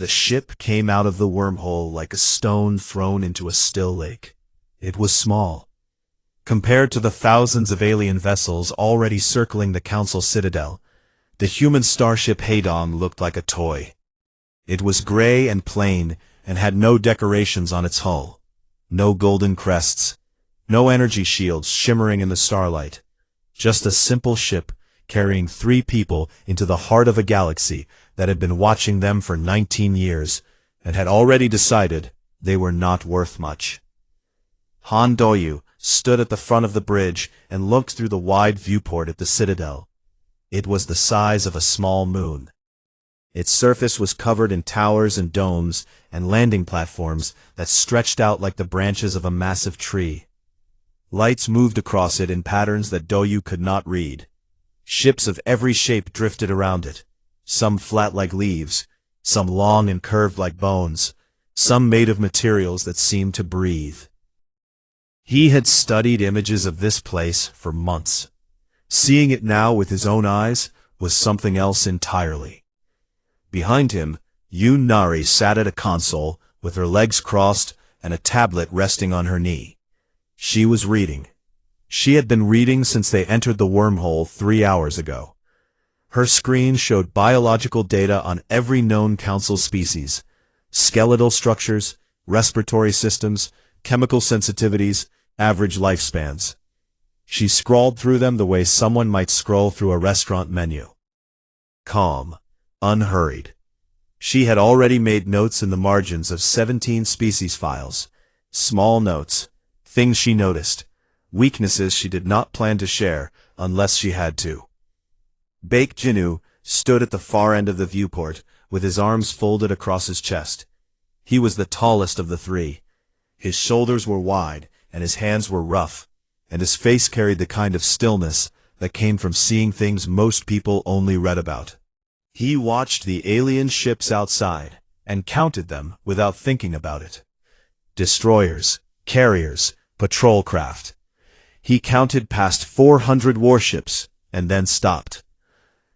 The ship came out of the wormhole like a stone thrown into a still lake. It was small. Compared to the thousands of alien vessels already circling the Council Citadel, the human starship Hadong looked like a toy. It was gray and plain and had no decorations on its hull. No golden crests. No energy shields shimmering in the starlight. Just a simple ship carrying 3 people into the heart of a galaxy that had been watching them for 19 years and had already decided they were not worth much. Han Doyu stood at the front of the bridge and looked through the wide viewport at the Citadel. It was the size of a small moon. Its surface was covered in towers and domes and landing platforms that stretched out like the branches of a massive tree. Lights moved across it in patterns that Doyu could not read. Ships of every shape drifted around it, some flat like leaves, some long and curved like bones, some made of materials that seemed to breathe. He had studied images of this place for months. Seeing it now with his own eyes was something else entirely. Behind him, Yoon Nari sat at a console with her legs crossed and a tablet resting on her knee. She was reading. She had been reading since they entered the wormhole 3 hours ago. Her screen showed biological data on every known Council species, skeletal structures, respiratory systems, chemical sensitivities, average lifespans. She scrawled through them the way someone might scroll through a restaurant menu. Calm, unhurried. She had already made notes in the margins of 17 species files. Small notes, things she noticed, weaknesses she did not plan to share unless she had to. Baek Jinu stood at the far end of the viewport with his arms folded across his chest. He was the tallest of the 3. His shoulders were wide and his hands were rough, and his face carried the kind of stillness that came from seeing things most people only read about. He watched the alien ships outside and counted them without thinking about it. Destroyers, carriers, patrol craft. He counted past 400 warships and then stopped.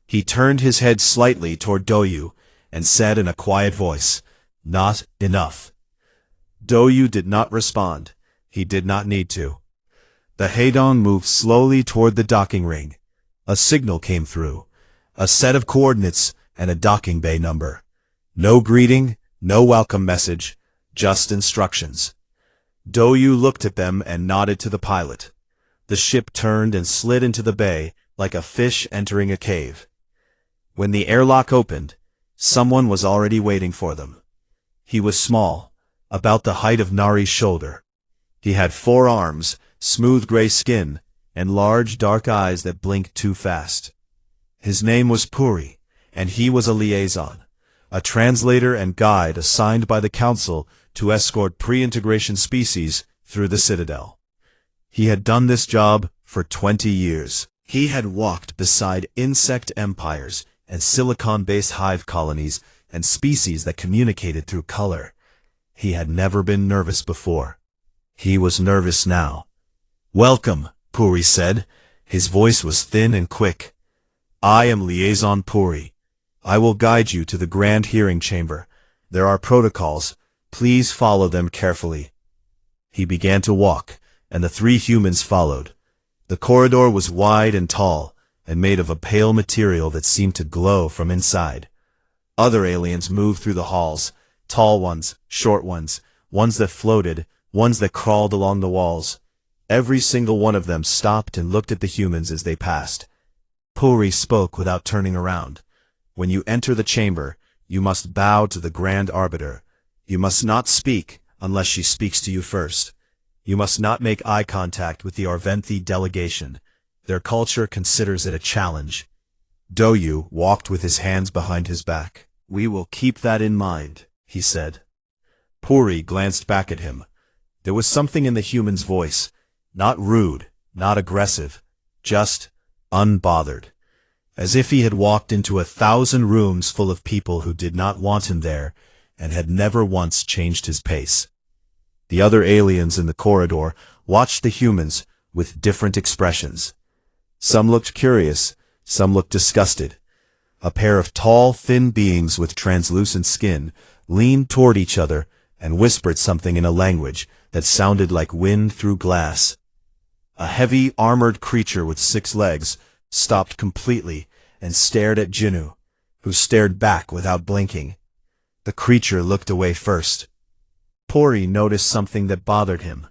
He turned his head slightly toward Doyu and said in a quiet voice, "Not enough." Doyu did not respond. He did not need to. The Hadong moved slowly toward the docking ring. A signal came through, a set of coordinates and a docking bay number. No greeting, no welcome message, just instructions. Doyu looked at them and nodded to the pilot. The ship turned and slid into the bay like a fish entering a cave. When the airlock opened, someone was already waiting for them. He was small, about the height of Nari's shoulder. He had 4 arms, smooth gray skin, and large dark eyes that blinked too fast. His name was Puri, and he was a liaison, a translator and guide assigned by the Council to escort pre-integration species through the Citadel. He had done this job for 20 years. He had walked beside insect empires and silicon-based hive colonies and species that communicated through color. He had never been nervous before. He was nervous now. "Welcome," Puri said. His voice was thin and quick. "I am Liaison Puri. I will guide you to the Grand Hearing Chamber. There are protocols. Please follow them carefully." He began to walk, and the 3 humans followed. The corridor was wide and tall, and made of a pale material that seemed to glow from inside. Other aliens moved through the halls, tall ones, short ones, ones that floated, ones that crawled along the walls. Every single one of them stopped and looked at the humans as they passed. Puri spoke without turning around. "When you enter the chamber, you must bow to the Grand Arbiter. You must not speak unless she speaks to you first. You must not make eye contact with the Arventhi delegation. Their culture considers it a challenge." Doyu walked with his hands behind his back. "We will keep that in mind," he said. Puri glanced back at him. There was something in the human's voice, not rude, not aggressive, just unbothered, as if he had walked into 1,000 rooms full of people who did not want him there and had never once changed his pace. The other aliens in the corridor watched the humans with different expressions. Some looked curious, some looked disgusted. A pair of tall, thin beings with translucent skin leaned toward each other and whispered something in a language that sounded like wind through glass. A heavy, armored creature with 6 legs stopped completely and stared at Jinnu, who stared back without blinking. The creature looked away first. Pori noticed something that bothered him.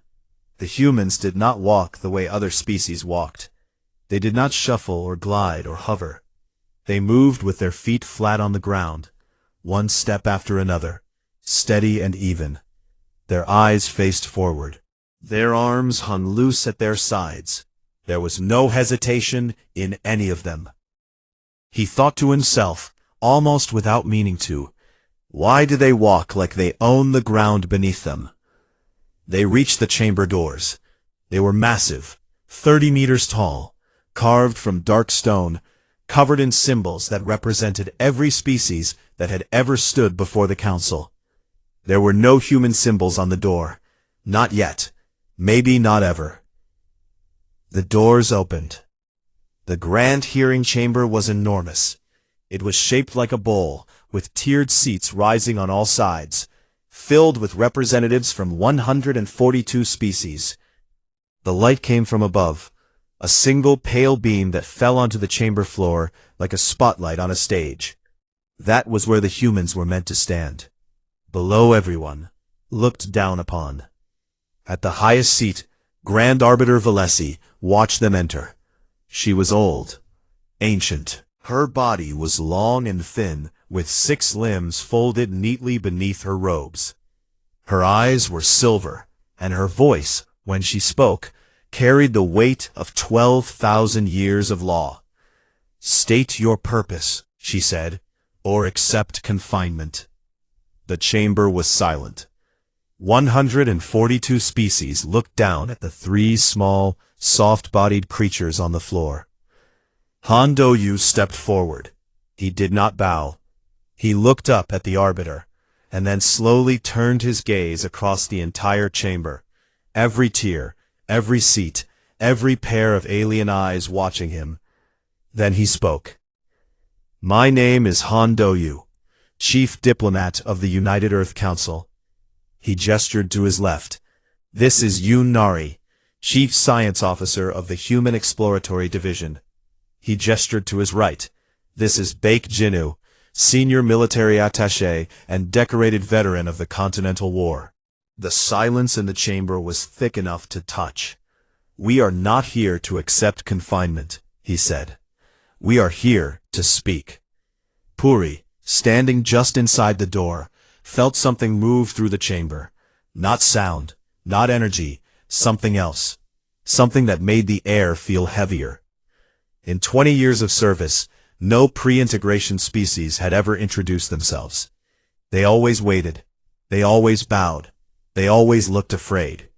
The humans did not walk the way other species walked. They did not shuffle or glide or hover. They moved with their feet flat on the ground, one step after another, steady and even. Their eyes faced forward. Their arms hung loose at their sides. There was no hesitation in any of them. He thought to himself, almost without meaning to, why do they walk like they own the ground beneath them? They reached the chamber doors. They were massive, 30 meters tall, carved from dark stone, covered in symbols that represented every species that had ever stood before the council. There were no human symbols on the door. Not yet. Maybe not ever. The doors opened. The grand hearing chamber was enormous. It was shaped like a bowl, with tiered seats rising on all sides, filled with representatives from 142 species. The light came from above, a single pale beam that fell onto the chamber floor like a spotlight on a stage. That was where the humans were meant to stand. Below everyone, looked down upon. At the highest seat, Grand Arbiter Valesi watched them enter. She was old, ancient. Her body was long and thin, with 6 limbs folded neatly beneath her robes. Her eyes were silver, and her voice, when she spoke, carried the weight of 12,000 years of law. "State your purpose," she said, "or accept confinement." The chamber was silent. 142 species looked down at the 3 small, soft-bodied creatures on the floor. Han Do-yu stepped forward. He did not bow. He looked up at the Arbiter, and then slowly turned his gaze across the entire chamber, every tier, every seat, every pair of alien eyes watching him. Then he spoke. "My name is Han Do-yu, Chief Diplomat of the United Earth Council." He gestured to his left. "This is Yoon Nari, Chief Science Officer of the Human Exploratory Division." He gestured to his right. "This is Baek Jinnu, Senior Military Attaché and decorated veteran of the Continental War." The silence in the chamber was thick enough to touch. "We are not here to accept confinement," he said. "We are here to speak." Puri, standing just inside the door, felt something move through the chamber. Not sound, not energy, something else. Something that made the air feel heavier. In 20 years of service, no pre-integration species had ever introduced themselves. They always waited. They always bowed. They always looked afraid.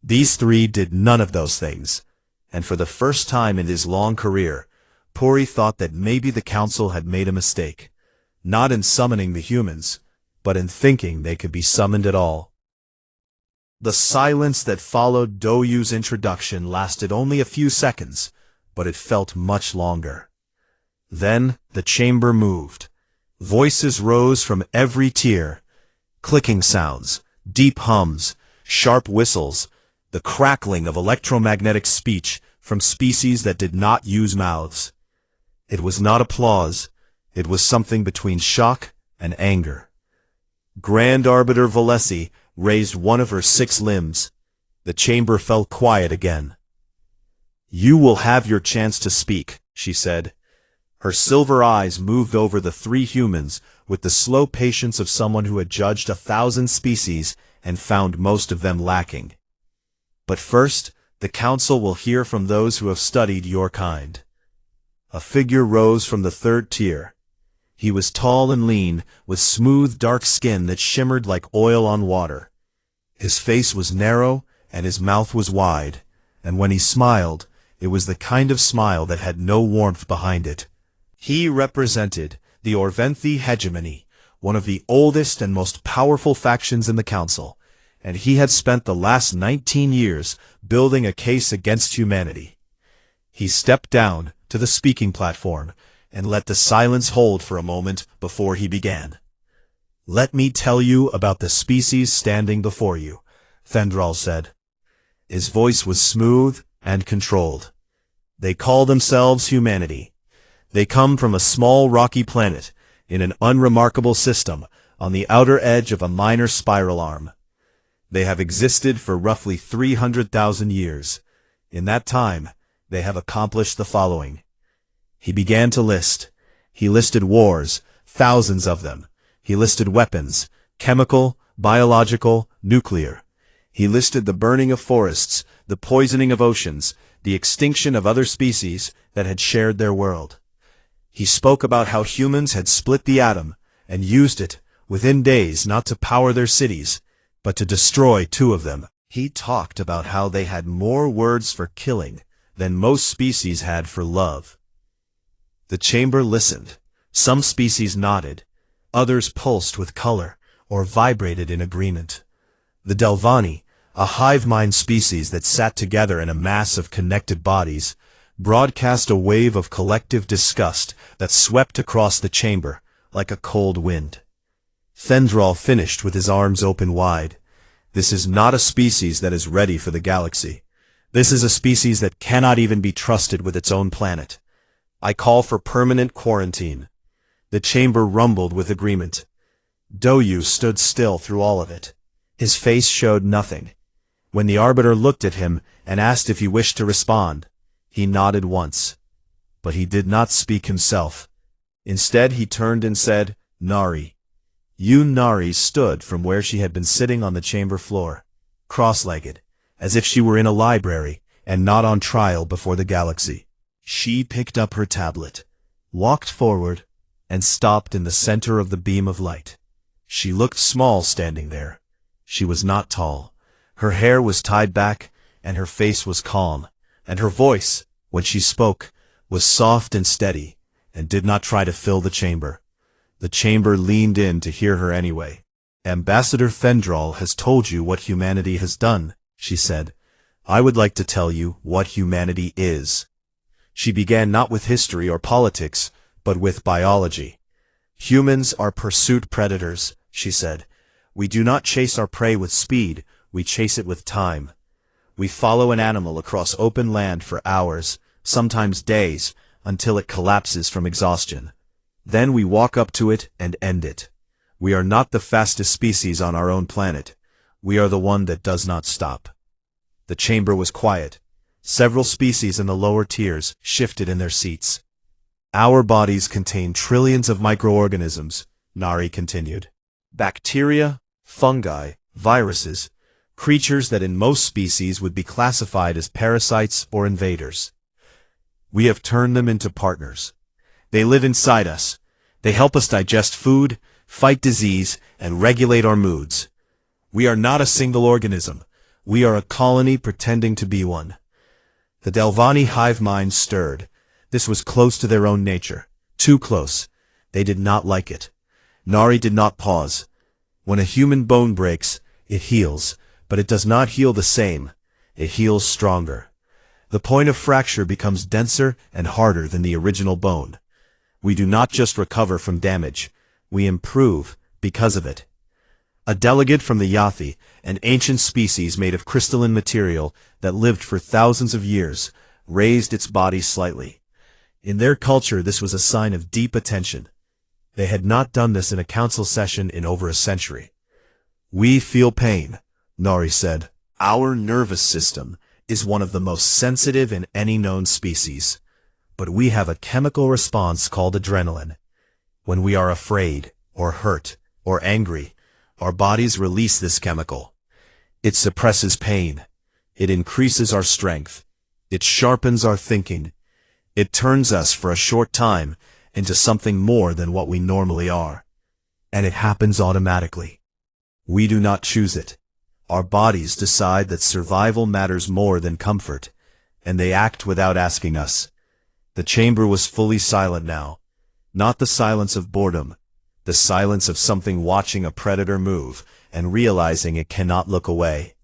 These 3 did none of those things. And for the first time in his long career, Pori thought that maybe the council had made a mistake. Not in summoning the humans, but in thinking they could be summoned at all. The silence that followed Do-yu's introduction lasted only a few seconds, but it felt much longer. Then the chamber moved. Voices rose from every tier. Clicking sounds, deep hums, sharp whistles, the crackling of electromagnetic speech from species that did not use mouths. It was not applause. It was something between shock and anger. Grand Arbiter Valesi raised one of her 6 limbs. The chamber fell quiet again. "You will have your chance to speak," she said. Her silver eyes moved over the 3 humans with the slow patience of someone who had judged 1,000 species and found most of them lacking. "But first, the council will hear from those who have studied your kind." A figure rose from the 3rd tier. He was tall and lean, with smooth dark skin that shimmered like oil on water. His face was narrow, and his mouth was wide, and when he smiled, it was the kind of smile that had no warmth behind it. He represented the Orventhi hegemony, one of the oldest and most powerful factions in the council, and he had spent the last 19 years building a case against humanity. He stepped down to the speaking platform and let the silence hold for a moment before he began. Let me tell you about the species standing before you, Thendral said. His voice was smooth and controlled. They call themselves humanity. They come from a small rocky planet in an unremarkable system on the outer edge of a minor spiral arm. They have existed for roughly 300,000 years. In that time, they have accomplished the following. He began to list. He listed wars, thousands of them. He listed weapons, chemical, biological, nuclear. He listed the burning of forests, the poisoning of oceans, the extinction of other species that had shared their world. He spoke about how humans had split the atom and used it within days not to power their cities, but to destroy 2 of them. He talked about how they had more words for killing than most species had for love. The chamber listened. Some species nodded. Others pulsed with color or vibrated in agreement. The Delvani, a hive mind species that sat together in a mass of connected bodies, broadcast a wave of collective disgust that swept across the chamber like a cold wind. Thendral finished with his arms open wide. This is not a species that is ready for the galaxy. This is a species that cannot even be trusted with its own planet. I call for permanent quarantine. The chamber rumbled with agreement. Doyu stood still through all of it. His face showed nothing. When the Arbiter looked at him and asked if he wished to respond, he nodded once. But he did not speak himself. Instead he turned and said, Nari. Nari stood from where she had been sitting on the chamber floor, cross-legged, as if she were in a library and not on trial before the galaxy. She picked up her tablet, walked forward, and stopped in the center of the beam of light. She looked small standing there. She was not tall. Her hair was tied back, and her face was calm, and her voice, when she spoke, was soft and steady, and did not try to fill the chamber. The chamber leaned in to hear her anyway. Ambassador Thendral has told you what humanity has done, she said. I would like to tell you what humanity is. She began not with history or politics, but with biology. Humans are pursuit predators, she said. We do not chase our prey with speed, we chase it with time. We follow an animal across open land for hours, sometimes days, until it collapses from exhaustion. Then we walk up to it and end it. We are not the fastest species on our own planet. We are the one that does not stop. The chamber was quiet. Several species in the lower tiers shifted in their seats. Our bodies contain trillions of microorganisms, Nari continued. Bacteria, fungi, viruses, creatures that in most species would be classified as parasites or invaders. We have turned them into partners. They live inside us. They help us digest food, fight disease, and regulate our moods. We are not a single organism. We are a colony pretending to be one. The Delvani hive mind stirred. This was close to their own nature. Too close. They did not like it. Nari did not pause. When a human bone breaks, it heals, but it does not heal the same. It heals stronger. The point of fracture becomes denser and harder than the original bone. We do not just recover from damage. We improve because of it. A delegate from the Yathi, an ancient species made of crystalline material that lived for thousands of years, raised its body slightly. In their culture, this was a sign of deep attention. They had not done this in a council session in over a century. We feel pain, Nari said. Our nervous system is one of the most sensitive in any known species. But we have a chemical response called adrenaline. When we are afraid, or hurt, or angry, our bodies release this chemical. It suppresses pain. It increases our strength. It sharpens our thinking. It turns us for a short time into something more than what we normally are. And it happens automatically. We do not choose it. Our bodies decide that survival matters more than comfort, and they act without asking us. The chamber was fully silent now. Not the silence of boredom, the silence of something watching a predator move and realizing it cannot look away.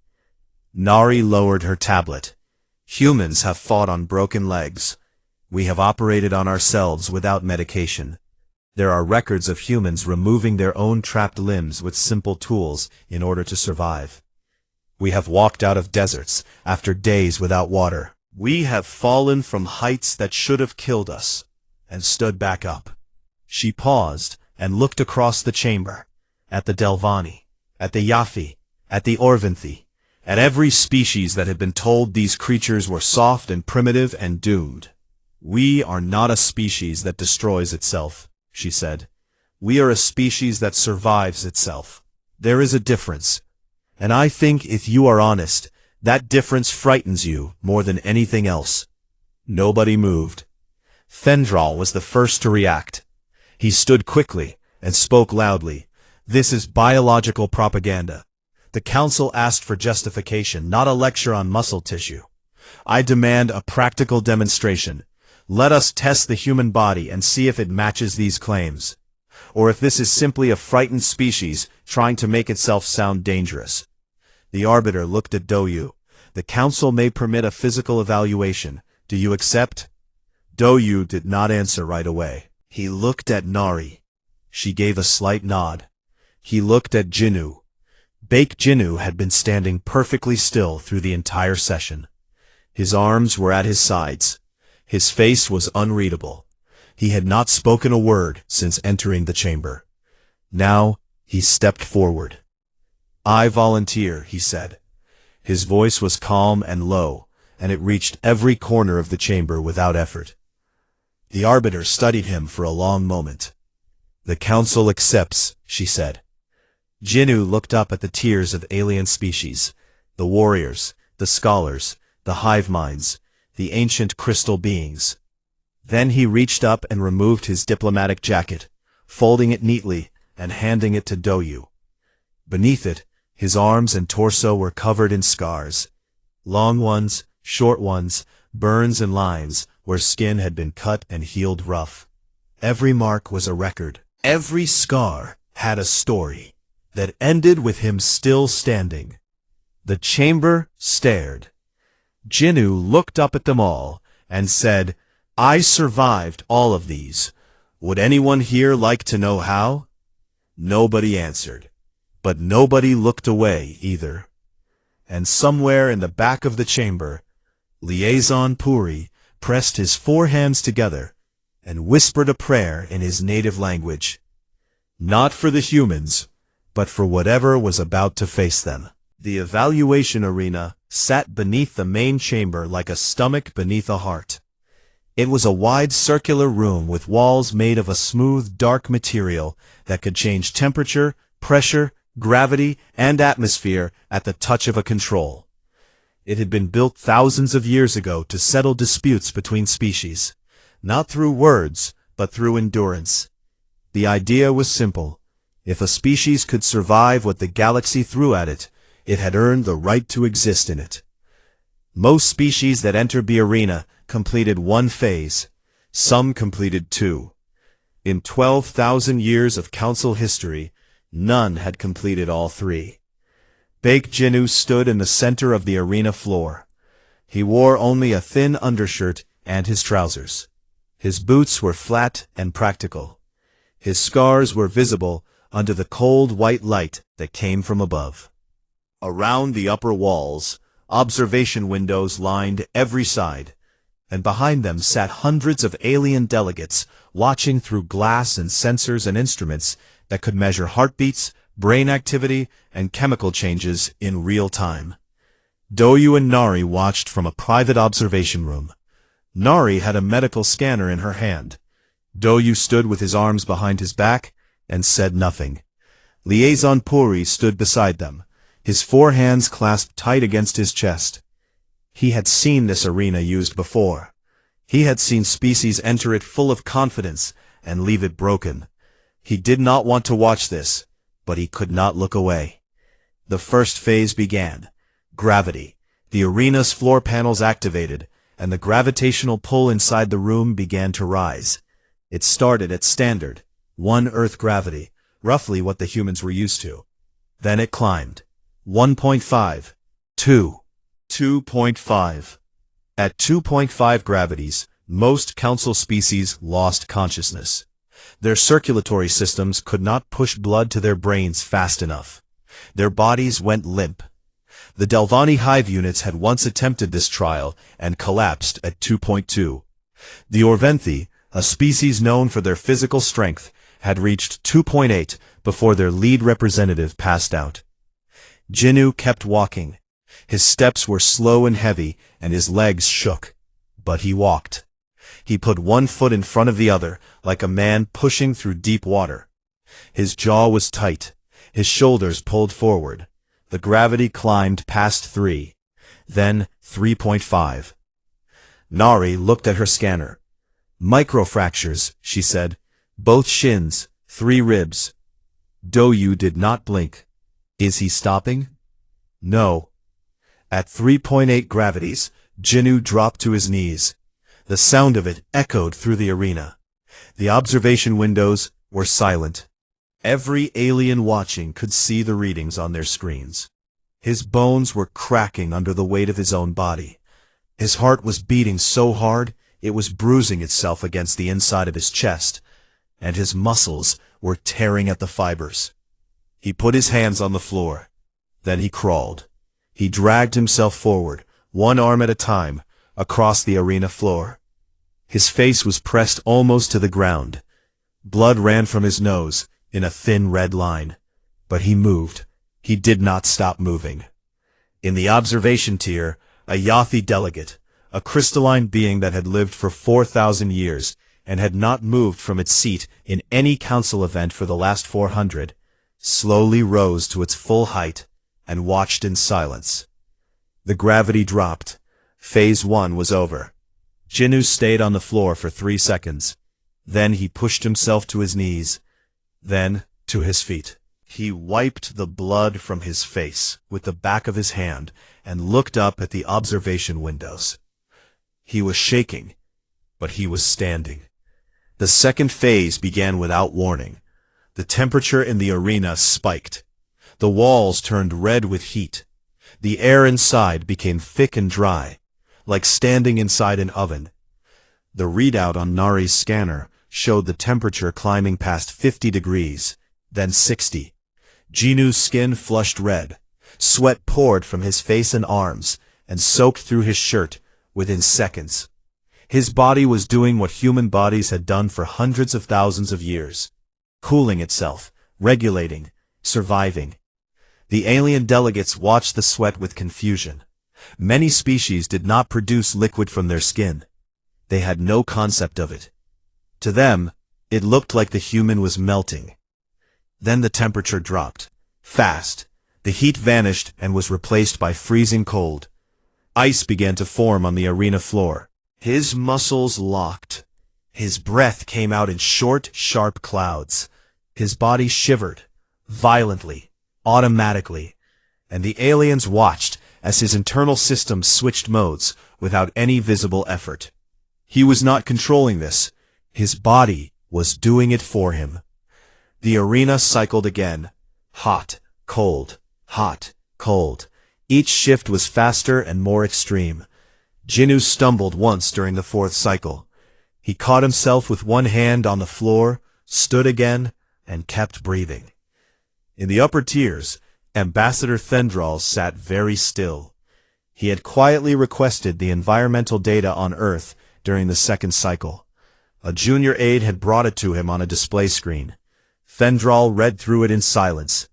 Nari lowered her tablet. Humans have fought on broken legs. We have operated on ourselves without medication. There are records of humans removing their own trapped limbs with simple tools in order to survive. We have walked out of deserts after days without water. We have fallen from heights that should have killed us, and stood back up. She paused and looked across the chamber, at the Delvani, at the Yafi, at the Orvanthi, at every species that had been told these creatures were soft and primitive and doomed. We are not a species that destroys itself, she said. We are a species that survives itself. There is a difference, and I think if you are honest, that difference frightens you more than anything else. Nobody moved. Fendral was the first to react. He stood quickly and spoke loudly. This is biological propaganda. The council asked for justification, not a lecture on muscle tissue. I demand a practical demonstration. Let us test the human body and see if it matches these claims, or if this is simply a frightened species trying to make itself sound dangerous. The arbiter looked at Doyu. The council may permit a physical evaluation. Do you accept? Doyu did not answer right away. He looked at Nari. She gave a slight nod. He looked at Jinnu. Bake Jinnu had been standing perfectly still through the entire session. His arms were at his sides. His face was unreadable. He had not spoken a word since entering the chamber. Now he stepped forward. I volunteer, he said. His voice was calm and low, and it reached every corner of the chamber without effort. The arbiter studied him for a long moment. The council accepts, she said. Jinnu looked up at the tiers of alien species, the warriors, the scholars, the hive minds, the ancient crystal beings. Then he reached up and removed his diplomatic jacket, folding it neatly and handing it to Doyu. Beneath it, his arms and torso were covered in scars. Long ones, short ones, burns and lines where skin had been cut and healed rough. Every mark was a record. Every scar had a story that ended with him still standing. The chamber stared. Jinnu looked up at them all and said, I survived all of these. Would anyone here like to know how? Nobody answered, but nobody looked away either. And somewhere in the back of the chamber, Liaison Puri pressed his four hands together and whispered a prayer in his native language. Not for the humans, but for whatever was about to face them. The evaluation arena sat beneath the main chamber like a stomach beneath a heart. It was a wide circular room with walls made of a smooth, dark material that could change temperature, pressure, gravity, and atmosphere at the touch of a control. It had been built thousands of years ago to settle disputes between species, not through words, but through endurance. The idea was simple. If a species could survive what the galaxy threw at it, it had earned the right to exist in it. Most species that entered the arena completed one phase. Some completed two. In 12,000 years of council history, none had completed all three. Bake Jinnu stood in the center of the arena floor. He wore only a thin undershirt and his trousers. His boots were flat and practical. His scars were visible under the cold white light that came from above. Around the upper walls, observation windows lined every side, and behind them sat hundreds of alien delegates watching through glass and sensors and instruments that could measure heartbeats, brain activity, and chemical changes in real time. Doyu and Nari watched from a private observation room. Nari had a medical scanner in her hand. Doyu stood with his arms behind his back and said nothing. Liaison Puri stood beside them, his four hands clasped tight against his chest. He had seen this arena used before. He had seen species enter it full of confidence and leave it broken. He did not want to watch this, but he could not look away. The first phase began. Gravity. The arena's floor panels activated, and the gravitational pull inside the room began to rise. It started at standard, 1 Earth gravity, roughly what the humans were used to. Then it climbed. 1.5, 2, 2.5. At 2.5 gravities, most council species lost consciousness. Their circulatory systems could not push blood to their brains fast enough. Their bodies went limp. The Delvani hive units had once attempted this trial and collapsed at 2.2. The Orventhi, a species known for their physical strength, had reached 2.8 before their lead representative passed out. Jinnu kept walking. His steps were slow and heavy, and his legs shook. But he walked. He put one foot in front of the other, like a man pushing through deep water. His jaw was tight. His shoulders pulled forward. The gravity climbed past 3. Then 3.5. Nari looked at her scanner. Microfractures, she said. Both shins, 3 ribs. Doyu did not blink. Is he stopping? No. At 3.8 gravities, Jinnu dropped to his knees. The sound of it echoed through the arena. The observation windows were silent. Every alien watching could see the readings on their screens. His bones were cracking under the weight of his own body. His heart was beating so hard it was bruising itself against the inside of his chest, and his muscles were tearing at the fibers. He put his hands on the floor. Then he crawled. He dragged himself forward, one arm at a time, across the arena floor. His face was pressed almost to the ground. Blood ran from his nose in a thin red line. But he moved. He did not stop moving. In the observation tier, a Yathi delegate, a crystalline being that had lived for 4,000 years and had not moved from its seat in any council event for the last 400, slowly rose to its full height and watched in silence. The gravity dropped. Phase 1 was over. Jinnu stayed on the floor for 3 seconds. Then he pushed himself to his knees. Then to his feet. He wiped the blood from his face with the back of his hand and looked up at the observation windows. He was shaking, but he was standing. The second phase began without warning. The temperature in the arena spiked. The walls turned red with heat. The air inside became thick and dry, like standing inside an oven. The readout on Nari's scanner showed the temperature climbing past 50 degrees, then 60. Jinnu's skin flushed red. Sweat poured from his face and arms, and soaked through his shirt within seconds. His body was doing what human bodies had done for hundreds of thousands of years. Cooling itself, regulating, surviving. The alien delegates watched the sweat with confusion. Many species did not produce liquid from their skin. They had no concept of it. To them, it looked like the human was melting. Then the temperature dropped. Fast. The heat vanished and was replaced by freezing cold. Ice began to form on the arena floor. His muscles locked. His breath came out in short, sharp clouds. His body shivered, violently, automatically, and the aliens watched as his internal systems switched modes without any visible effort. He was not controlling this. His body was doing it for him. The arena cycled again. Hot, cold, hot, cold. Each shift was faster and more extreme. Jinnu stumbled once during the 4th cycle. He caught himself with one hand on the floor, stood again, and kept breathing. In the upper tiers, Ambassador Thendral sat very still. He had quietly requested the environmental data on Earth during the 2nd cycle. A junior aide had brought it to him on a display screen. Thendral read through it in silence.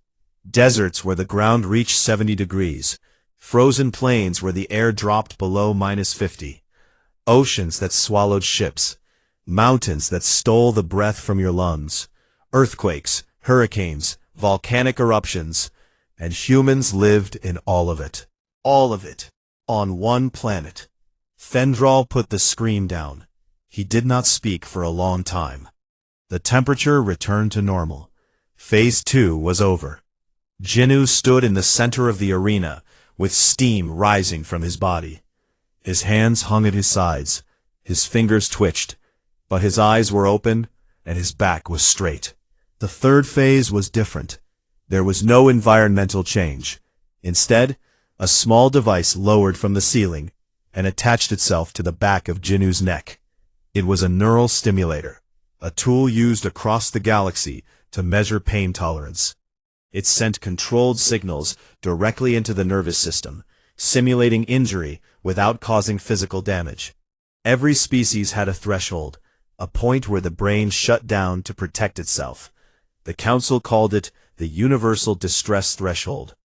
Deserts where the ground reached 70 degrees. Frozen plains where the air dropped below -50. Oceans that swallowed ships. Mountains that stole the breath from your lungs. Earthquakes, hurricanes, volcanic eruptions, and humans lived in all of it. All of it. On one planet. Thendral put the screen down. He did not speak for a long time. The temperature returned to normal. Phase 2 was over. Jinnu stood in the center of the arena, with steam rising from his body. His hands hung at his sides. His fingers twitched, but his eyes were open, and his back was straight. The 3rd phase was different. There was no environmental change. Instead, a small device lowered from the ceiling and attached itself to the back of Jinnu's neck. It was a neural stimulator. a tool used across the galaxy to measure pain tolerance. It sent controlled signals directly into the nervous system, simulating injury without causing physical damage. Every species had a threshold, a point where the brain shut down to protect itself. The Council called it the Universal Distress Threshold.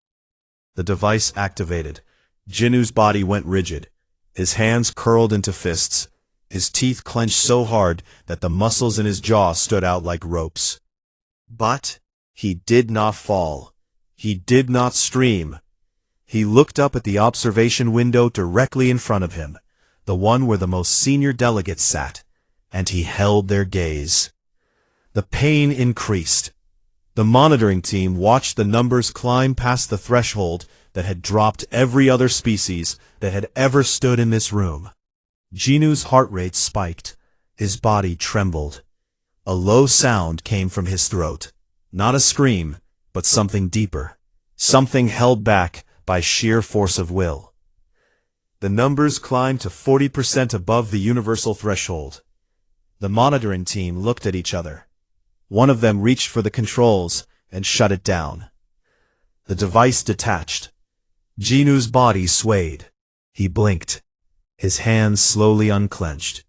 The device activated. Jinu's body went rigid. His hands curled into fists. His teeth clenched so hard that the muscles in his jaw stood out like ropes. But he did not fall. He did not scream. He looked up at the observation window directly in front of him, the one where the most senior delegates sat, and he held their gaze. The pain increased. The monitoring team watched the numbers climb past the threshold that had dropped every other species that had ever stood in this room. Jinu's heart rate spiked. His body trembled. A low sound came from his throat. Not a scream, but something deeper. Something held back by sheer force of will. The numbers climbed to 40% above the universal threshold. The monitoring team looked at each other. One of them reached for the controls and shut it down. The device detached. Jinu's body swayed. He blinked. His hands slowly unclenched.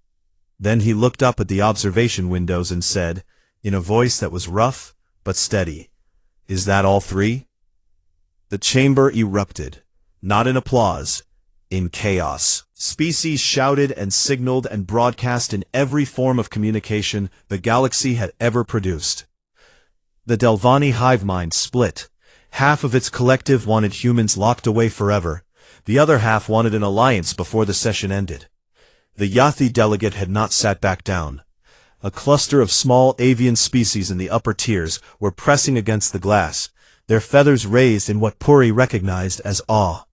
Then he looked up at the observation windows and said, in a voice that was rough but steady, "Is that all three?" The chamber erupted, not in applause, in chaos. Species shouted and signaled and broadcast in every form of communication the galaxy had ever produced. The Delvani hive mind split. Half of its collective wanted humans locked away forever. The other half wanted an alliance before the session ended. The Yathi delegate had not sat back down. A cluster of small avian species in the upper tiers were pressing against the glass, their feathers raised in what Puri recognized as awe.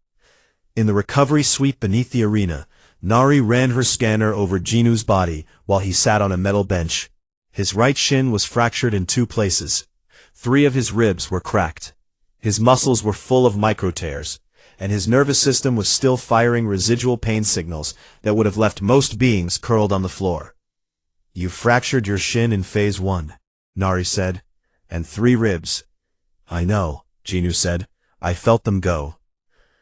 In the recovery suite beneath the arena, Nari ran her scanner over Jinu's body while he sat on a metal bench. His right shin was fractured in 2 places. 3 of his ribs were cracked. His muscles were full of micro-tears, and his nervous system was still firing residual pain signals that would have left most beings curled on the floor. "You fractured your shin in Phase 1, Nari said, "and 3 ribs." "I know," Jinu said. "I felt them go."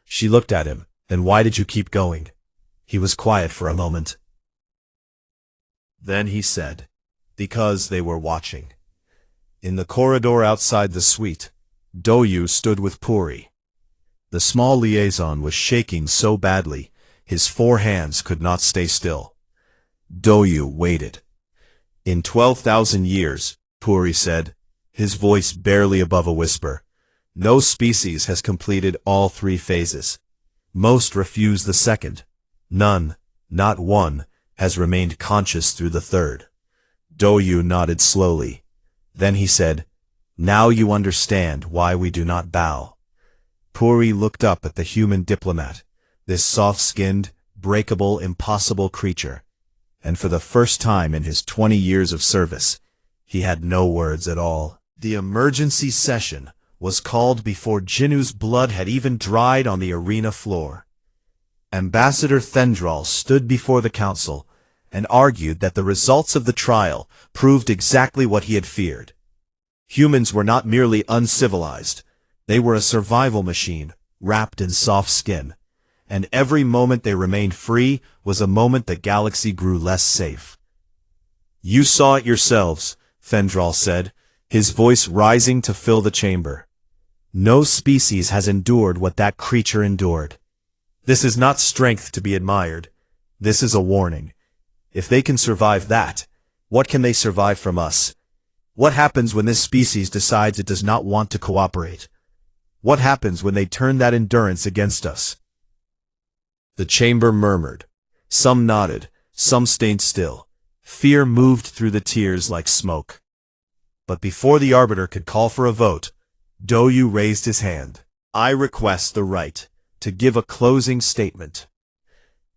She looked at him. "Then why did you keep going?" He was quiet for a moment. Then he said, "Because they were watching." In the corridor outside the suite, Doyu stood with Puri. The small liaison was shaking so badly, his 4 hands could not stay still. Doyu waited. "In 12,000 years, Puri said, his voice barely above a whisper, "no species has completed all 3 phases. Most refuse the second. None, not one, has remained conscious through the 3rd. Doyu nodded slowly. Then he said, "Now you understand why we do not bow." Puri looked up at the human diplomat, this soft-skinned, breakable, impossible creature, and for the first time in his 20 years of service, he had no words at all. The emergency session was called before Jinu's blood had even dried on the arena floor. Ambassador Thendral stood before the council and argued that the results of the trial proved exactly what he had feared. Humans were not merely uncivilized, they were a survival machine, wrapped in soft skin, and every moment they remained free was a moment the galaxy grew less safe. "You saw it yourselves," Thendral said, his voice rising to fill the chamber. "No species has endured what that creature endured. This is not strength to be admired. This is a warning. If they can survive that, what can they survive from us? What happens when this species decides it does not want to cooperate? What happens when they turn that endurance against us?" The chamber murmured. Some nodded, some stayed still. Fear moved through the tiers like smoke. But before the arbiter could call for a vote, Doyu raised his hand. "I request the right to give a closing statement."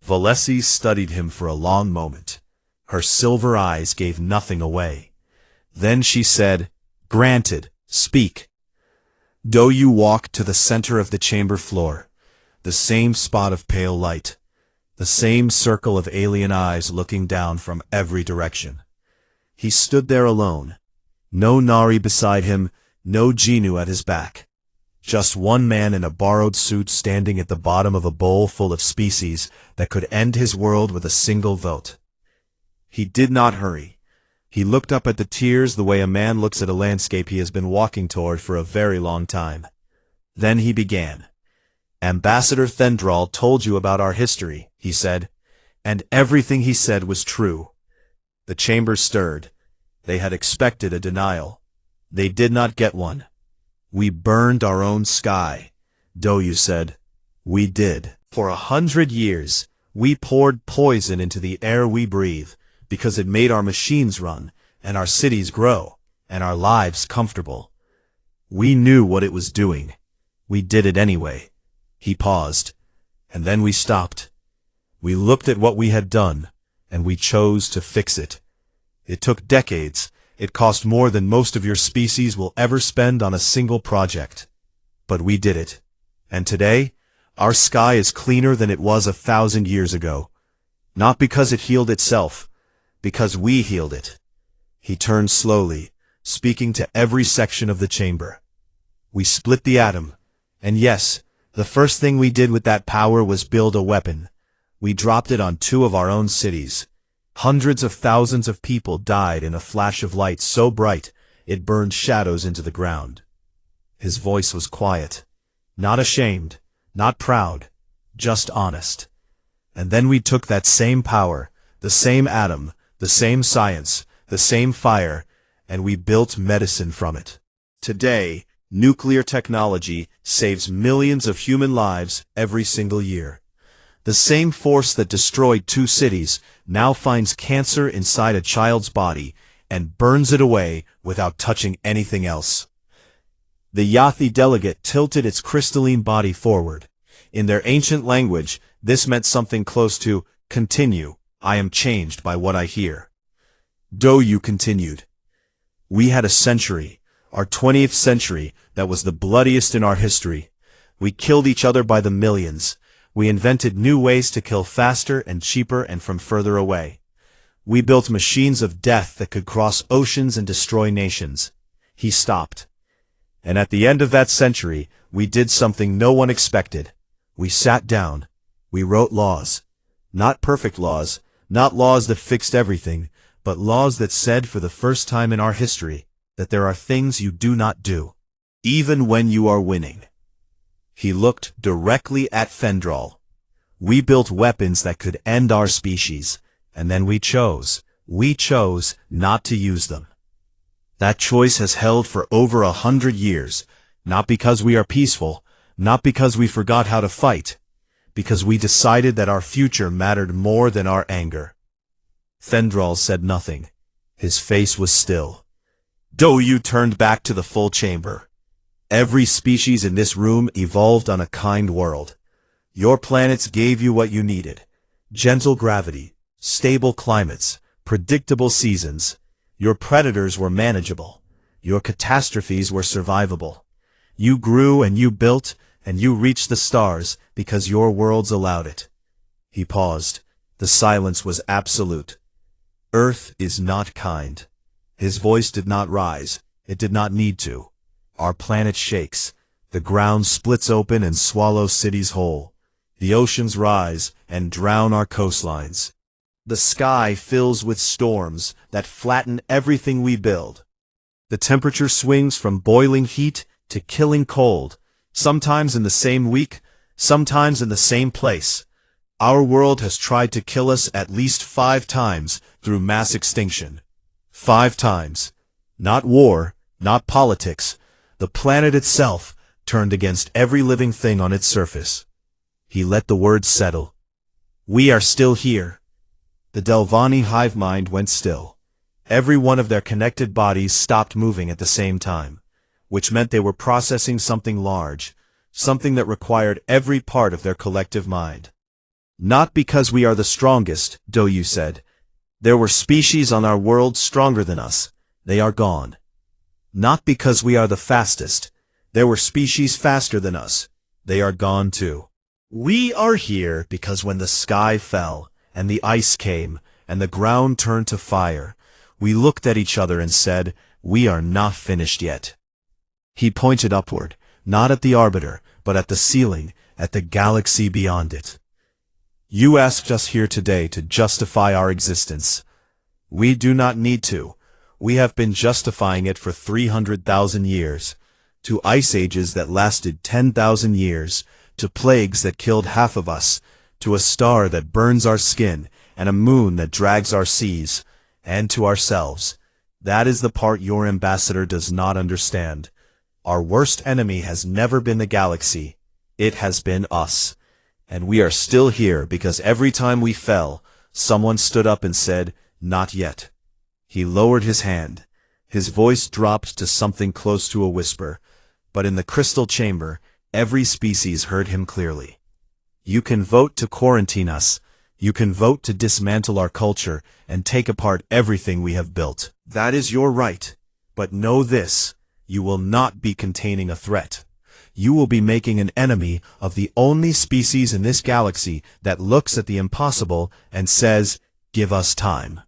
Valesi studied him for a long moment. Her silver eyes gave nothing away. Then she said, "Granted, speak." Doyu walked to the center of the chamber floor, the same spot of pale light, the same circle of alien eyes looking down from every direction. He stood there alone. No Nari beside him, no Genu at his back. Just one man in a borrowed suit standing at the bottom of a bowl full of species that could end his world with a single vote. He did not hurry. He looked up at the tiers the way a man looks at a landscape he has been walking toward for a very long time. Then he began. "Ambassador Thendral told you about our history," he said, and everything he said was true. The chamber stirred. They had expected a denial. They did not get one. "We burned our own sky," Doyu said. "We did. For 100 years, we poured poison into the air we breathe, because it made our machines run, and our cities grow, and our lives comfortable. We knew what it was doing. We did it anyway." He paused, and then we stopped. We looked at what we had done, and we chose to fix it. It took decades. It cost more than most of your species will ever spend on a single project. But we did it. And today, our sky is cleaner than it was 1,000 years ago. Not because it healed itself, because we healed it. He turned slowly, speaking to every section of the chamber. "We split the atom. And yes, the first thing we did with that power was build a weapon. We dropped it on 2 of our own cities. Hundreds of thousands of people died in a flash of light so bright it burned shadows into the ground." His voice was quiet. Not ashamed, not proud, just honest. "And then we took that same power, the same atom, the same science, the same fire, and we built medicine from it. Today, nuclear technology saves millions of human lives every single year. The same force that destroyed 2 cities now finds cancer inside a child's body and burns it away without touching anything else." The Yathi delegate tilted its crystalline body forward. In their ancient language, this meant something close to, "Continue, I am changed by what I hear." Doyu continued. "We had a century, our 20th century, that was the bloodiest in our history. We killed each other by the millions. We invented new ways to kill faster and cheaper and from further away. We built machines of death that could cross oceans and destroy nations." He stopped. "And at the end of that century, we did something no one expected. We sat down. We wrote laws. Not perfect laws, not laws that fixed everything, but laws that said for the first time in our history that there are things you do not do, even when you are winning." He looked directly at Thendral. "We built weapons that could end our species, and then we chose not to use them. That choice has held for over 100 years, not because we are peaceful, not because we forgot how to fight, because we decided that our future mattered more than our anger." Thendral said nothing. His face was still. Doyu turned back to the full chamber. "Every species in this room evolved on a kind world. Your planets gave you what you needed. Gentle gravity, stable climates, predictable seasons. Your predators were manageable. Your catastrophes were survivable. You grew and you built, and you reached the stars because your worlds allowed it." He paused. The silence was absolute. "Earth is not kind." His voice did not rise. It did not need to. "Our planet shakes. The ground splits open and swallows cities whole. The oceans rise and drown our coastlines. The sky fills with storms that flatten everything we build. The temperature swings from boiling heat to killing cold, sometimes in the same week, sometimes in the same place. Our world has tried to kill us at least 5 times through mass extinction. 5 times. Not war, not politics. The planet itself turned against every living thing on its surface." He let the words settle. "We are still here." The Delvani hive mind went still. Every one of their connected bodies stopped moving at the same time, which meant they were processing something large, something that required every part of their collective mind. "Not because we are the strongest," Doyu said. "There were species on our world stronger than us. They are gone. Not because we are the fastest. There were species faster than us. They are gone too. We are here because when the sky fell, and the ice came, and the ground turned to fire, We looked at each other and said, "We are not finished yet." He pointed upward, not at the arbiter, but at the ceiling, at the galaxy beyond it. "You asked us here today to justify our existence. We do not need to. We have been justifying it for 300,000 years, to ice ages that lasted 10,000 years, to plagues that killed half of us, to a star that burns our skin, and a moon that drags our seas, and to ourselves. That is the part your ambassador does not understand. Our worst enemy has never been the galaxy. It has been us. And we are still here because every time we fell, someone stood up and said, 'Not yet.'" He lowered his hand. His voice dropped to something close to a whisper, but in the crystal chamber, every species heard him clearly. "You can vote to quarantine us. You can vote to dismantle our culture and take apart everything we have built. That is your right. But know this, you will not be containing a threat. You will be making an enemy of the only species in this galaxy that looks at the impossible and says, 'Give us time.'"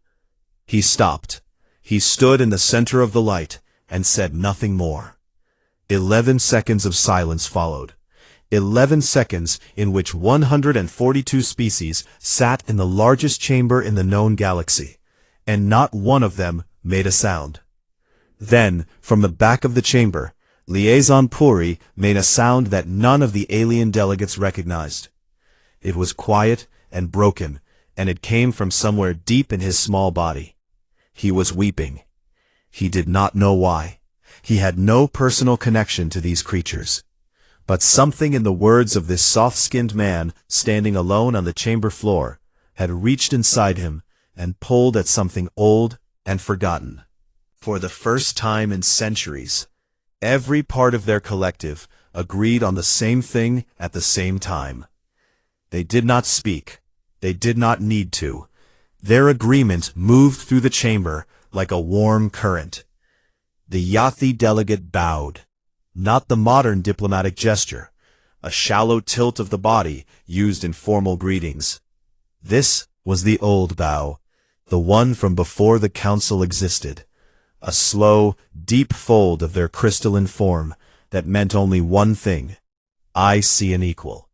He stopped. He stood in the center of the light and said nothing more. 11 seconds of silence followed. 11 seconds in which 142 species sat in the largest chamber in the known galaxy, and not one of them made a sound. Then, from the back of the chamber, Liaison Puri made a sound that none of the alien delegates recognized. It was quiet and broken, and it came from somewhere deep in his small body. He was weeping. He did not know why. He had no personal connection to these creatures. But something in the words of this soft-skinned man standing alone on the chamber floor had reached inside him and pulled at something old and forgotten. For the first time in centuries, every part of their collective agreed on the same thing at the same time. They did not speak. They did not need to. Their agreement moved through the chamber like a warm current. The Yathi delegate bowed. Not the modern diplomatic gesture, a shallow tilt of the body used in formal greetings. This was the old bow, the one from before the council existed. A slow, deep fold of their crystalline form that meant only one thing: "I see an equal."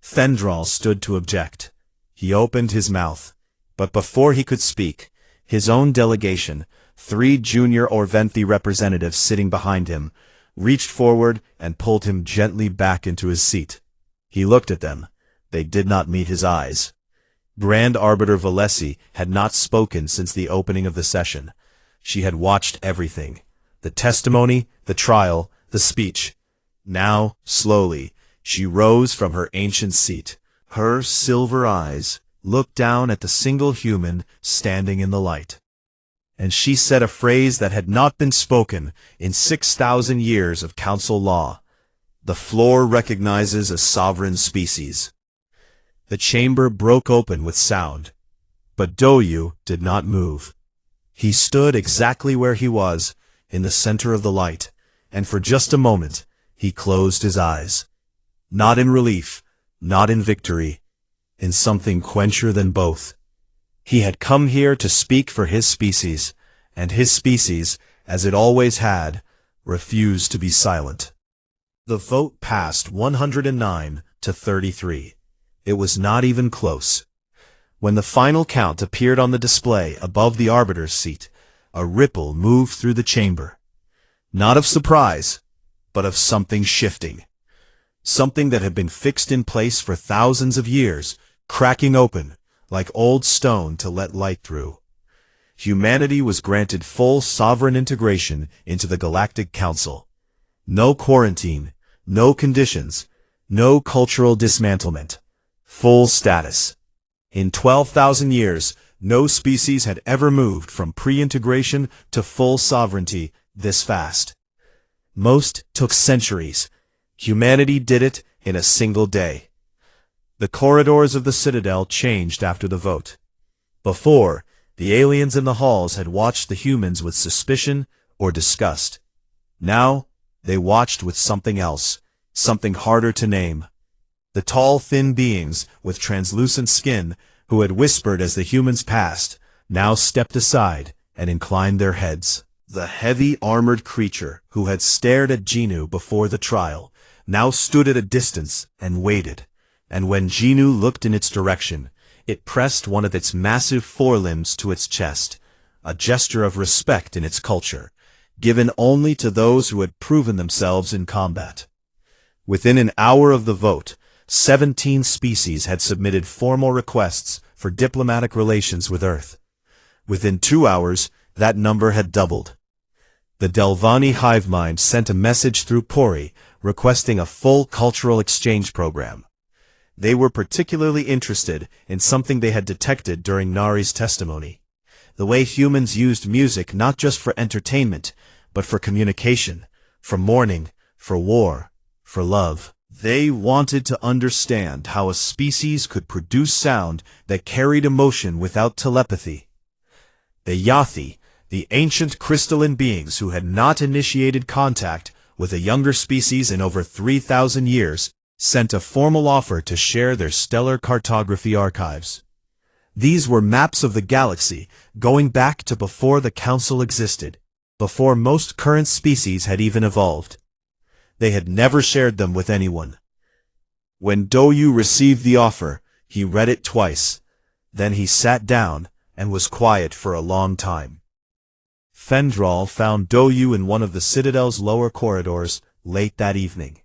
Fendral stood to object. He opened his mouth, but before he could speak, his own delegation, 3 junior Orventhi representatives sitting behind him, reached forward and pulled him gently back into his seat. He looked at them. They did not meet his eyes. Grand Arbiter Valesi had not spoken since the opening of the session. She had watched everything: the testimony, the trial, the speech. Now, slowly, she rose from her ancient seat. Her silver eyes looked down at the single human standing in the light. And she said a phrase that had not been spoken in 6,000 years of council law. "The floor recognizes a sovereign species." The chamber broke open with sound, but Doyu did not move. He stood exactly where he was, in the center of the light, and for just a moment he closed his eyes. Not in relief, not in victory, in something quencher than both. He had come here to speak for his species, and his species, as it always had, refused to be silent. The vote passed 109 to 33. It was not even close. When the final count appeared on the display above the arbiter's seat, a ripple moved through the chamber. Not of surprise, but of something shifting. Something that had been fixed in place for thousands of years, cracking open, like old stone to let light through. Humanity was granted full sovereign integration into the Galactic Council. No quarantine, no conditions, no cultural dismantlement. Full status. In 12,000 years, no species had ever moved from pre-integration to full sovereignty this fast. Most took centuries. Humanity did it in a single day. The corridors of the Citadel changed after the vote. Before, the aliens in the halls had watched the humans with suspicion or disgust. Now, they watched with something else, something harder to name. The tall, thin beings with translucent skin who had whispered as the humans passed, now stepped aside and inclined their heads. The heavy armored creature who had stared at Genu before the trial now stood at a distance and waited, and when Genu looked in its direction, it pressed one of its massive forelimbs to its chest, a gesture of respect in its culture, given only to those who had proven themselves in combat. Within an hour of the vote, 17 species had submitted formal requests for diplomatic relations with Earth. Within 2 hours, that number had doubled. The Delvani hive mind sent a message through Pori requesting a full cultural exchange program. They were particularly interested in something they had detected during Nari's testimony: the way humans used music not just for entertainment, but for communication, for mourning, for war, for love. They wanted to understand how a species could produce sound that carried emotion without telepathy. The Yathi, the ancient crystalline beings who had not initiated contact with a younger species in over 3,000 years, sent a formal offer to share their stellar cartography archives. These were maps of the galaxy going back to before the Council existed, before most current species had even evolved. They had never shared them with anyone. When Doyu received the offer, he read it twice. Then he sat down and was quiet for a long time. Fendral found Doyu in one of the Citadel's lower corridors late that evening.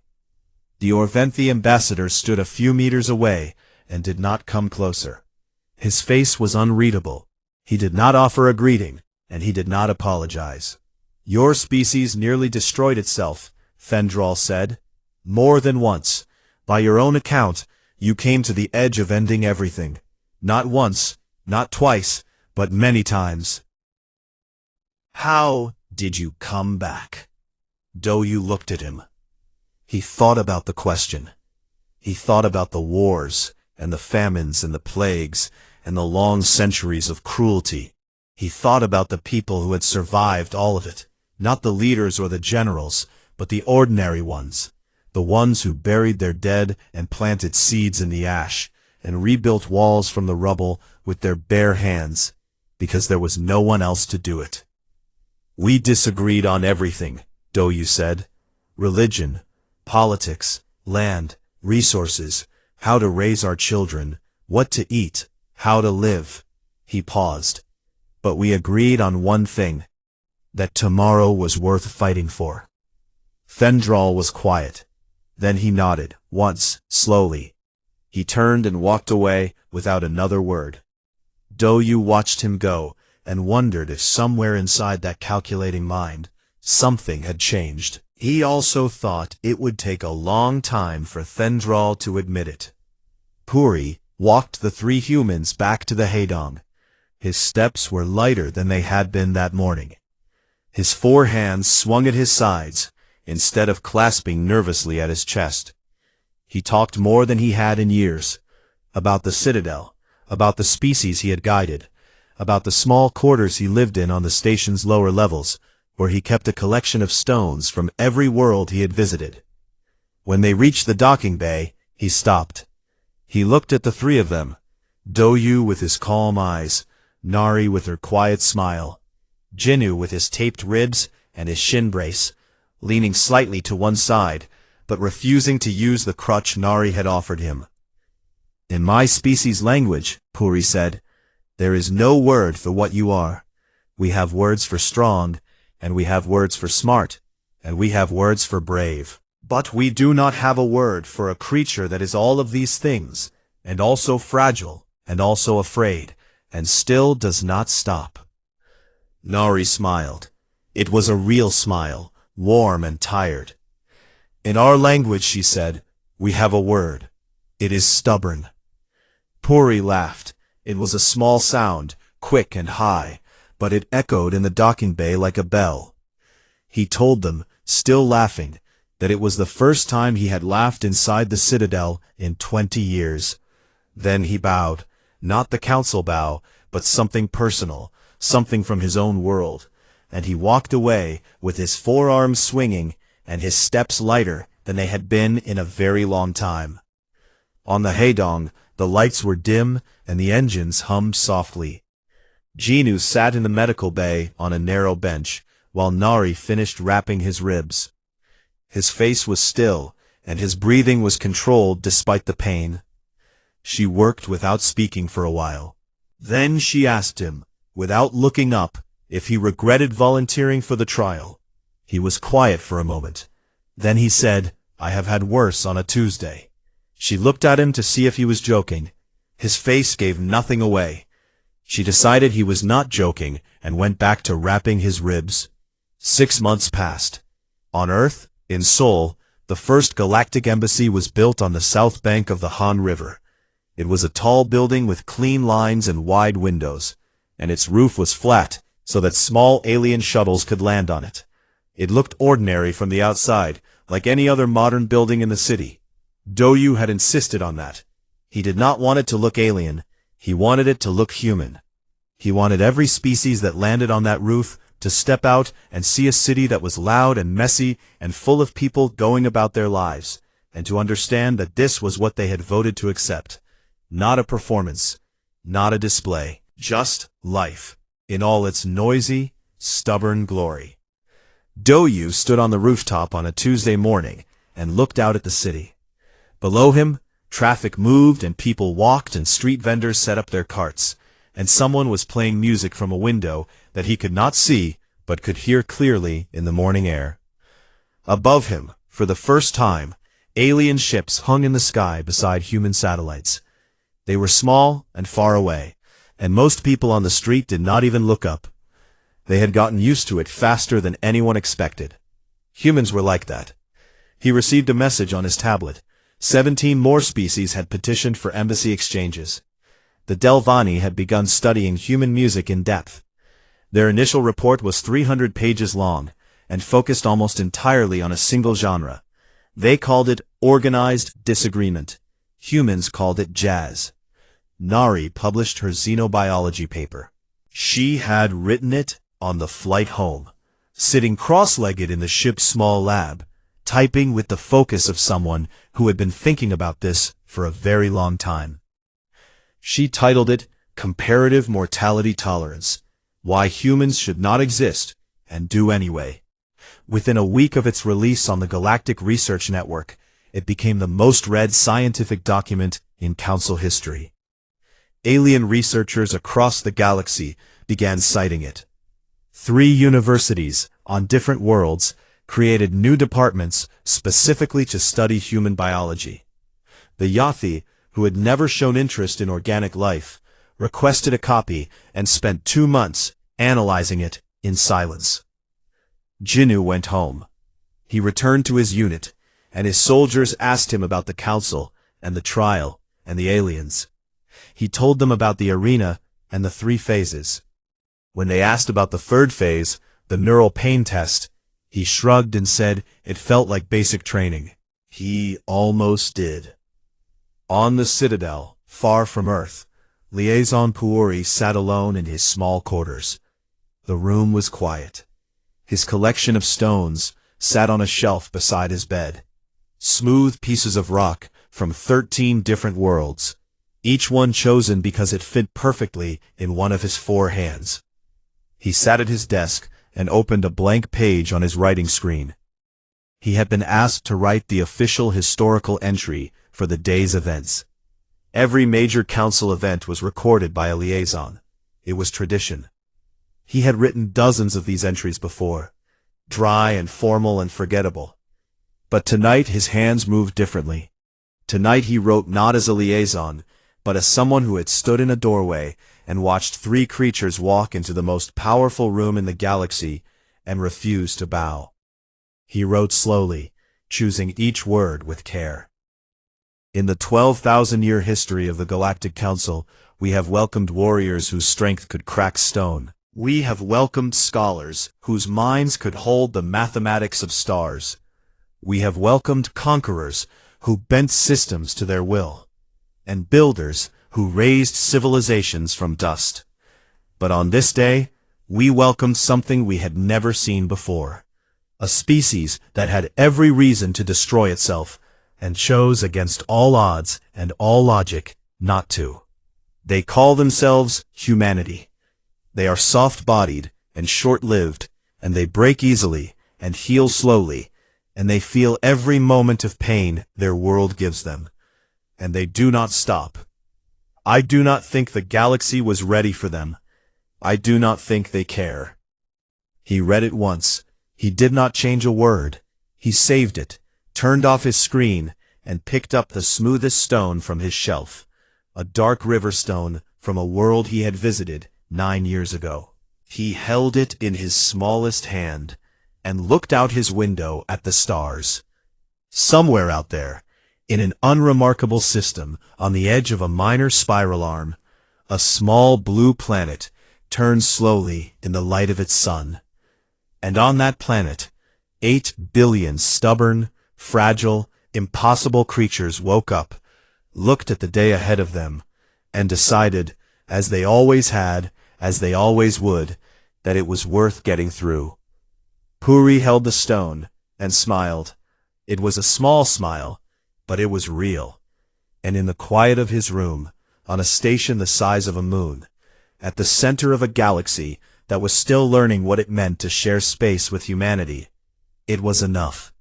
The Orventhi ambassador stood a few meters away and did not come closer. His face was unreadable. He did not offer a greeting, and he did not apologize. "Your species nearly destroyed itself," Fendral said. "More than once. By your own account, you came to the edge of ending everything. Not once, not twice, but many times." "How did you come back?" Doyu looked at him. He thought about the question. He thought about the wars, and the famines and the plagues, and the long centuries of cruelty. He thought about the people who had survived all of it, not the leaders or the generals, but the ordinary ones, the ones who buried their dead and planted seeds in the ash, and rebuilt walls from the rubble with their bare hands, because there was no one else to do it. "We disagreed on everything," Doyu said. "Religion, politics, land, resources, how to raise our children, what to eat, how to live." He paused. "But we agreed on one thing, that tomorrow was worth fighting for." Fendral was quiet. Then he nodded, once, slowly. He turned and walked away without another word. Doyu watched him go and wondered if somewhere inside that calculating mind, something had changed. He also thought it would take a long time for Fendral to admit it. Puri walked the 3 humans back to the Haydong. His steps were lighter than they had been that morning. His 4 hands swung at his sides, instead of clasping nervously at his chest. He talked more than he had in years, about the Citadel, about the species he had guided, about the small quarters he lived in on the station's lower levels, where he kept a collection of stones from every world he had visited. When they reached the docking bay, he stopped. He looked at the 3 of them, Doyu with his calm eyes, Nari with her quiet smile, Genu with his taped ribs and his shin brace, leaning slightly to one side, but refusing to use the crutch Nari had offered him. "In my species' language," Puri said, "there is no word for what you are. We have words for strong, and we have words for smart, and we have words for brave. But we do not have a word for a creature that is all of these things, and also fragile, and also afraid, and still does not stop." Nari smiled. It was a real smile, warm and tired. "In our language," she said, "we have a word. It is stubborn." Puri laughed. It was a small sound, quick and high, but it echoed in the docking bay like a bell. He told them, still laughing, that it was the first time he had laughed inside the Citadel in 20 years. Then he bowed, not the council bow, but something personal, something from his own world, and he walked away with his forearms swinging and his steps lighter than they had been in a very long time. On the Haydong, the lights were dim and the engines hummed softly. Genu sat in the medical bay on a narrow bench, while Nari finished wrapping his ribs. His face was still, and his breathing was controlled despite the pain. She worked without speaking for a while. Then she asked him, without looking up, if he regretted volunteering for the trial. He was quiet for a moment. Then he said, "I have had worse on a Tuesday." She looked at him to see if he was joking. His face gave nothing away. She decided he was not joking and went back to wrapping his ribs. 6 months passed. On Earth, in Seoul, the first galactic embassy was built on the south bank of the Han River. It was a tall building with clean lines and wide windows, and its roof was flat so that small alien shuttles could land on it. It looked ordinary from the outside, like any other modern building in the city. Doyu had insisted on that. He did not want it to look alien. He wanted it to look human. He wanted every species that landed on that roof to step out and see a city that was loud and messy and full of people going about their lives, and to understand that this was what they had voted to accept. Not a performance, not a display, just life, in all its noisy, stubborn glory. Doyu stood on the rooftop on a Tuesday morning and looked out at the city. Below him, traffic moved and people walked and street vendors set up their carts, and someone was playing music from a window that he could not see but could hear clearly in the morning air. Above him, for the first time, alien ships hung in the sky beside human satellites. They were small and far away, and most people on the street did not even look up. They had gotten used to it faster than anyone expected. Humans were like that. He received a message on his tablet. 17 more species had petitioned for embassy exchanges. The Delvani had begun studying human music in depth. Their initial report was 300 pages long, and focused almost entirely on a single genre. They called it organized disagreement. Humans called it jazz. Nari published her xenobiology paper. She had written it on the flight home, sitting cross-legged in the ship's small lab, typing with the focus of someone who had been thinking about this for a very long time. She titled it Comparative Mortality Tolerance: Why Humans Should Not Exist and Do Anyway. Within a week of its release on the Galactic Research Network, it became the most read scientific document in Council history. Alien researchers across the galaxy began citing it. 3 universities on different worlds created new departments specifically to study human biology. The Yathi, who had never shown interest in organic life, requested a copy and spent 2 months analyzing it in silence. Genu went home. He returned to his unit, and his soldiers asked him about the council and the trial and the aliens. He told them about the arena and the 3 phases. When they asked about the 3rd phase, the neural pain test, he shrugged and said it felt like basic training. He almost did. On the Citadel, far from Earth, Liaison Puori sat alone in his small quarters. The room was quiet. His collection of stones sat on a shelf beside his bed. Smooth pieces of rock from 13 different worlds, each one chosen because it fit perfectly in one of his 4 hands. He sat at his desk and opened a blank page on his writing screen. He had been asked to write the official historical entry for the day's events. Every major council event was recorded by a liaison. It was tradition. He had written dozens of these entries before, dry and formal and forgettable. But tonight his hands moved differently. Tonight he wrote not as a liaison, but as someone who had stood in a doorway and watched 3 creatures walk into the most powerful room in the galaxy and refused to bow. He wrote slowly, choosing each word with care. In the 12,000-year history of the Galactic Council, we have welcomed warriors whose strength could crack stone. We have welcomed scholars whose minds could hold the mathematics of stars. We have welcomed conquerors who bent systems to their will, and builders who raised civilizations from dust. But on this day, we welcomed something we had never seen before. A species that had every reason to destroy itself, and chose against all odds and all logic not to. They call themselves humanity. They are soft-bodied and short-lived, and they break easily and heal slowly, and they feel every moment of pain their world gives them. And they do not stop. I do not think the galaxy was ready for them. I do not think they care. He read it once. He did not change a word. He saved it, turned off his screen, and picked up the smoothest stone from his shelf, a dark river stone from a world he had visited 9 years ago. He held it in his smallest hand and looked out his window at the stars. Somewhere out there, in an unremarkable system on the edge of a minor spiral arm, a small blue planet turned slowly in the light of its sun. And on that planet, 8 billion stubborn, fragile, impossible creatures woke up, looked at the day ahead of them, and decided, as they always had, as they always would, that it was worth getting through. Puri held the stone and smiled. It was a small smile, but it was real. And in the quiet of his room, on a station the size of a moon, at the center of a galaxy that was still learning what it meant to share space with humanity, it was enough.